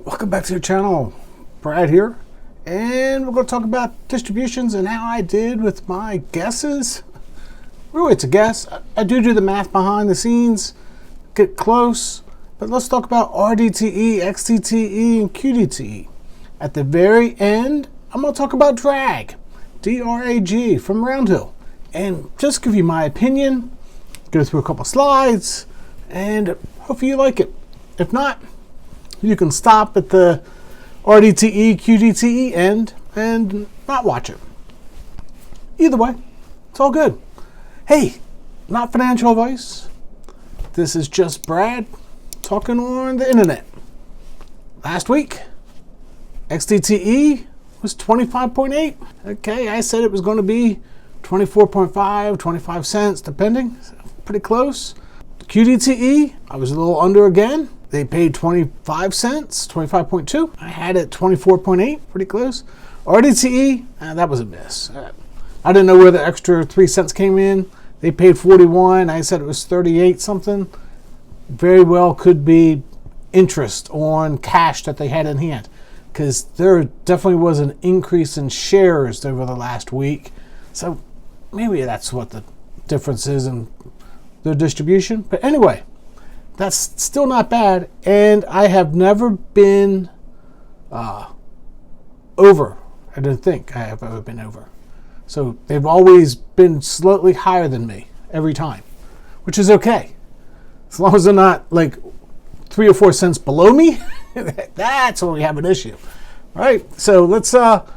Welcome back to the channel. Brad here, and we're going to talk about distributions and how I did with my guesses. Really, it's a guess. I do the math behind the scenes, get close, but let's talk about RDTE, XDTE, and QDTE. At the very end, I'm going to talk about drag, D-R-A-G, from Roundhill, and just give you my opinion, go through a couple slides, and hopefully you like it. If not, you can stop at the RDTE, QDTE end and not watch it. Either way, it's all good. Hey, not financial advice. This is just Brad talking on the internet. Last week, XDTE was 25.8. Okay, I said it was going to be 24.5, 25 cents, depending. Pretty close. QDTE, I was a little under again. They paid 25 cents, 25.2. I had it 24.8, pretty close. RDTE, that was a miss. I didn't know where the extra 3 cents came in. They paid 41. I said it was 38 something. Very well could be interest on cash that they had in hand, because there definitely was an increase in shares over the last week. So maybe that's what the difference is in their distribution. But anyway, that's still not bad, and I have never been over. I don't think I have ever been over. So they've always been slightly higher than me every time, which is okay. As long as they're not like 3 or 4 cents below me, that's when we have an issue. All right, so let's talk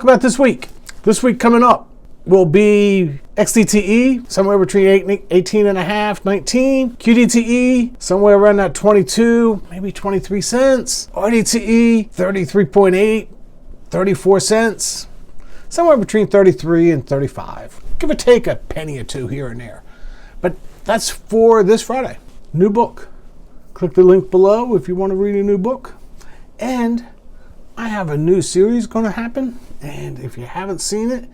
about this week. This week coming up will be XDTE, somewhere between 18 and a half, 19. QDTE, somewhere around that 22, maybe 23 cents. RDTE, 33.8, 34 cents. Somewhere between 33 and 35. Give or take a penny or two here and there. But that's for this Friday. New book. Click the link below if you want to read a new book. And I have a new series going to happen. And if you haven't seen it,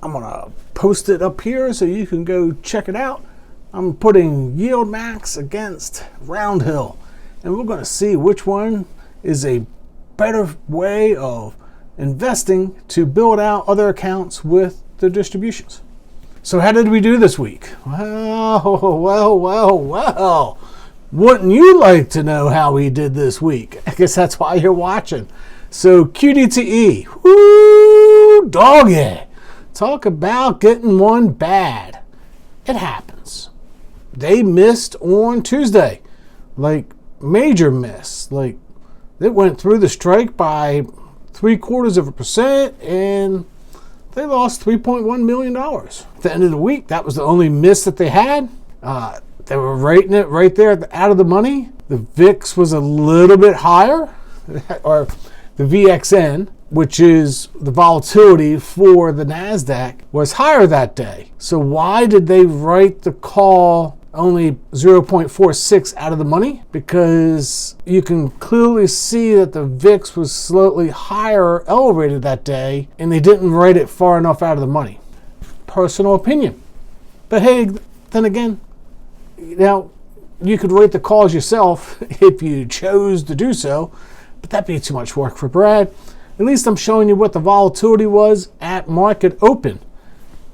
I'm going to post it up here so you can go check it out. I'm putting Yield Max against Roundhill, and we're going to see which one is a better way of investing to build out other accounts with the distributions. So how did we do this week? Well. Wouldn't you like to know how we did this week? I guess that's why you're watching. So QDTE, woo, doggy. Talk about getting one bad. It happens. They missed on Tuesday. Like, major miss. Like, it went through the strike by 0.75%, and they lost $3.1 million. At the end of the week, that was the only miss that they had. They were rating it right there out of the money. The VIX was a little bit higher, or the VXN, which is the volatility for the NASDAQ, was higher that day. So why did they write the call only 0.46 out of the money? Because you can clearly see that the VIX was slightly higher elevated that day, and they didn't write it far enough out of the money. Personal opinion. But hey, then again, now you could rate the calls yourself if you chose to do so, but that'd be too much work for Brad. At least I'm showing you what the volatility was at market open.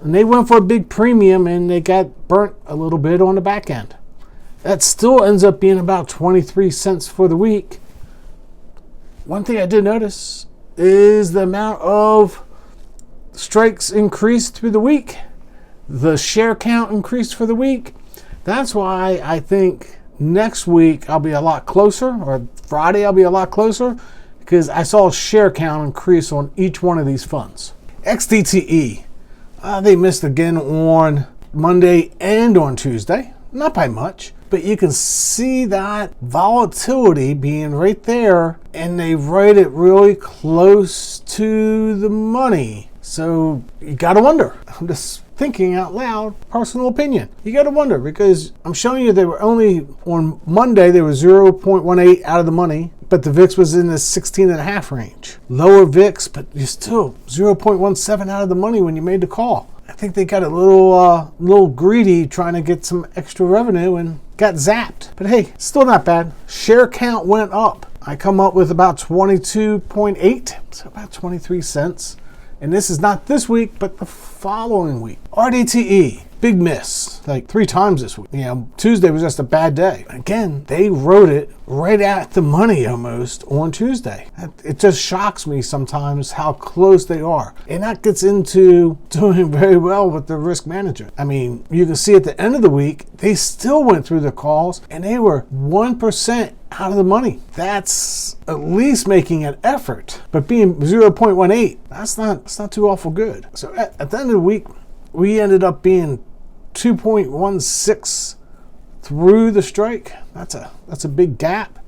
And they went for a big premium, and they got burnt a little bit on the back end. That still ends up being about 23 cents for the week. One thing I did notice is the amount of strikes increased through the week. The share count increased for the week. That's why I think next week I'll be a lot closer, or Friday I'll be a lot closer, because I saw a share count increase on each one of these funds. XDTE, they missed again on Monday and on Tuesday. Not by much, but you can see that volatility being right there, and they write it really close to the money. So you got to wonder. I'm just thinking out loud, personal opinion. You got to wonder, because I'm showing you they were only, on Monday, they were 0.18 out of the money, but the VIX was in the 16.5 range. Lower VIX, but you're still 0.17 out of the money when you made the call. I think they got a little greedy trying to get some extra revenue and got zapped. But hey, still not bad. Share count went up. I come up with about 22.8, so about 23 cents. And this is not this week, but the following week. RDTE, big miss, like 3 times this week. Tuesday was just a bad day. Again, they wrote it right at the money almost on Tuesday. It just shocks me sometimes how close they are. And that gets into doing very well with the risk manager. I mean, you can see at the end of the week, they still went through the calls and they were 1% out of the money. That's at least making an effort. But being 0.18, that's not too awful good. So at the end of the week, we ended up being 2.16 through the strike. That's a big gap.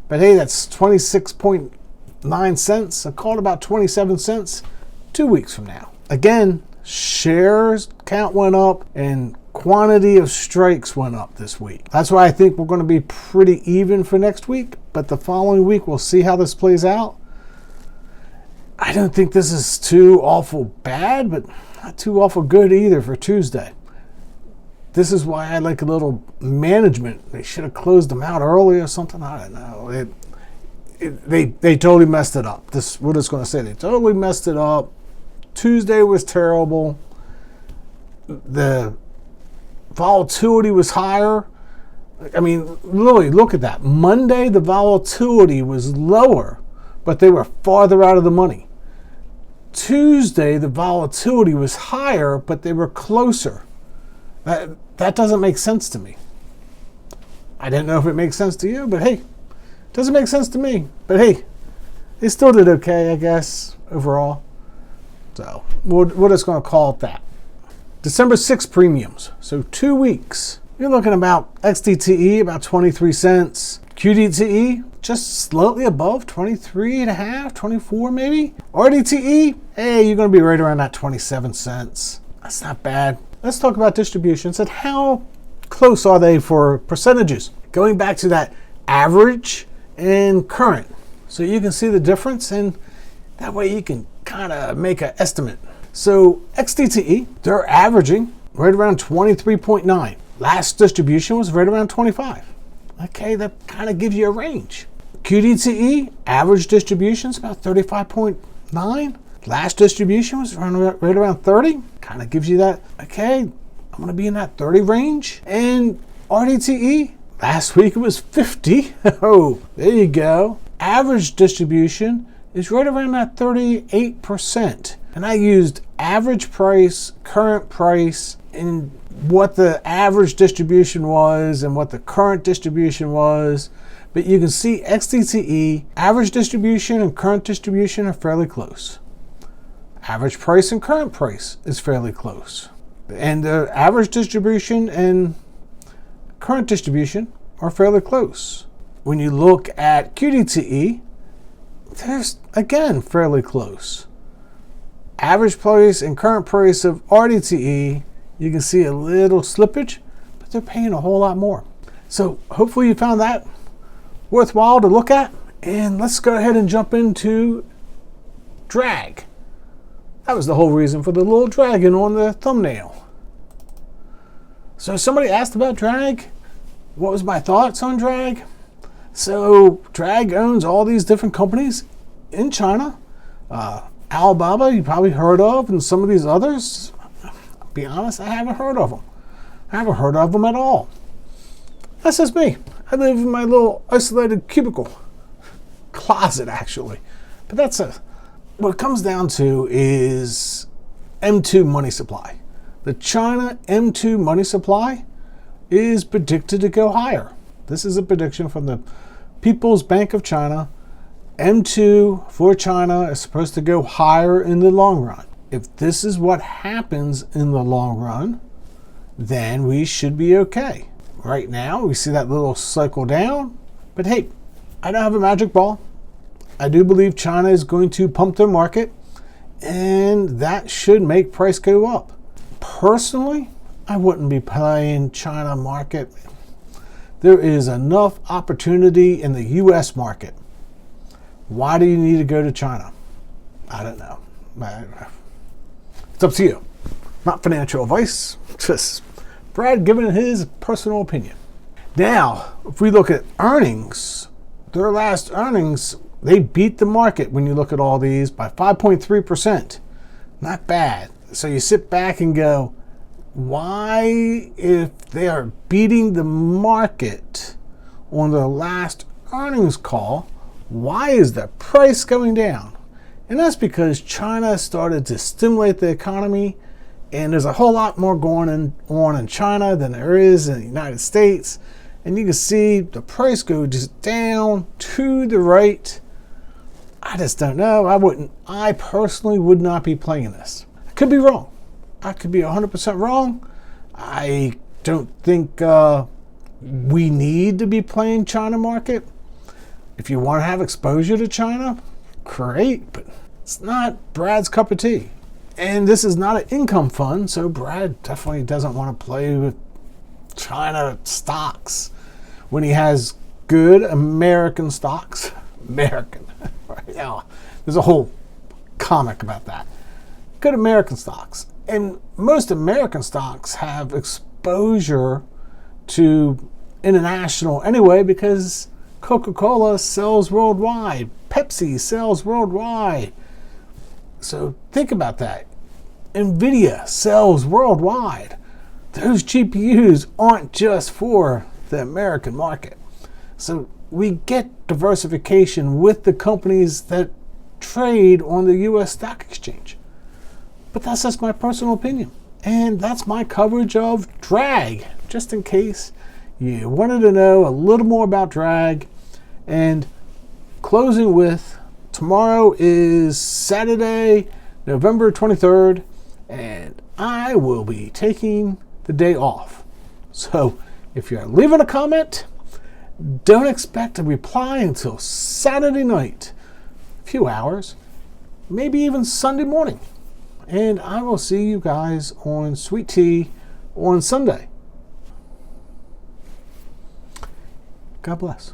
But hey, that's 26.9 cents. I called about 27 cents 2 weeks from now. Again, shares count went up and quantity of strikes went up this week. That's why I think we're going to be pretty even for next week. But the following week, we'll see how this plays out. I don't think this is too awful bad, but not too awful good either for Tuesday. This is why I like a little management. They should have closed them out early or something. I don't know. They totally messed it up. We're just going to say they totally messed it up. Tuesday was terrible. The volatility was higher. I mean, really, look at that. Monday, the volatility was lower, but they were farther out of the money. Tuesday, the volatility was higher, but they were closer. That doesn't make sense to me. I didn't know if it makes sense to you, but hey, it doesn't make sense to me. But hey, they still did okay, I guess, overall. So we're just going to call it that. December 6th premiums. So 2 weeks. You're looking about XDTE, about 23 cents. QDTE, just slightly above 23.5, 24 maybe. RDTE, hey, you're going to be right around that 27 cents. That's not bad. Let's talk about distributions and how close are they for percentages. Going back to that average and current. So you can see the difference, and that way you can kind of make an estimate. So XDTE, they're averaging right around 23.9. Last distribution was right around 25. Okay, that kind of gives you a range. QDTE, average distribution is about 35.9. Last distribution was right around 30. Kind of gives you that, okay, I'm going to be in that 30 range. And RDTE, last week it was 50. Oh, there you go. Average distribution is right around that 38%. And I used average price, current price, and what the average distribution was and what the current distribution was. But you can see XDTE, average distribution and current distribution are fairly close. Average price and current price is fairly close. And the average distribution and current distribution are fairly close. When you look at QDTE, they're again fairly close. Average price and current price of RDTE, you can see a little slippage, but they're paying a whole lot more. So hopefully you found that worthwhile to look at. And let's go ahead and jump into drag. That was the whole reason for the little dragon on the thumbnail. So somebody asked about drag. What was my thoughts on drag? So drag owns all these different companies in China. Alibaba, you probably heard of, and some of these others, I'll be honest, I haven't heard of them. I haven't heard of them at all. That's just me. I live in my little isolated cubicle. Closet, actually. But what it comes down to is M2 money supply. The China M2 money supply is predicted to go higher. This is a prediction from the People's Bank of China. M2 for China is supposed to go higher in the long run. If this is what happens in the long run, then we should be okay. Right now, we see that little cycle down. But hey, I don't have a magic ball. I do believe China is going to pump their market, and that should make price go up. Personally, I wouldn't be playing China market. There is enough opportunity in the U.S. market. Why do you need to go to China? I don't know. It's up to you. Not financial advice. Just Brad giving his personal opinion. Now, if we look at earnings, their last earnings, they beat the market when you look at all these by 5.3%. Not bad. So you sit back and go, why, if they are beating the market on their last earnings call, why is the price going down? And that's because China started to stimulate the economy, and there's a whole lot more going on in China than there is in the United States. And you can see the price go just down to the right. I just don't know. I personally would not be playing this. I could be wrong. I could be 100% wrong. I don't think we need to be playing China market. If you want to have exposure to China, great, but it's not Brad's cup of tea. And this is not an income fund, so Brad definitely doesn't want to play with China stocks when he has good American stocks. American, right now. There's a whole comic about that. Good American stocks. And most American stocks have exposure to international anyway, because Coca-Cola sells worldwide. Pepsi sells worldwide. So think about that. Nvidia sells worldwide. Those GPUs aren't just for the American market. So we get diversification with the companies that trade on the US stock exchange. But that's just my personal opinion. And that's my coverage of drag, just in case you wanted to know a little more about drag. And closing with, tomorrow is Saturday, November 23rd, and I will be taking the day off. So if you're leaving a comment, don't expect a reply until Saturday night, a few hours, maybe even Sunday morning. And I will see you guys on Sweet Tea on Sunday. God bless.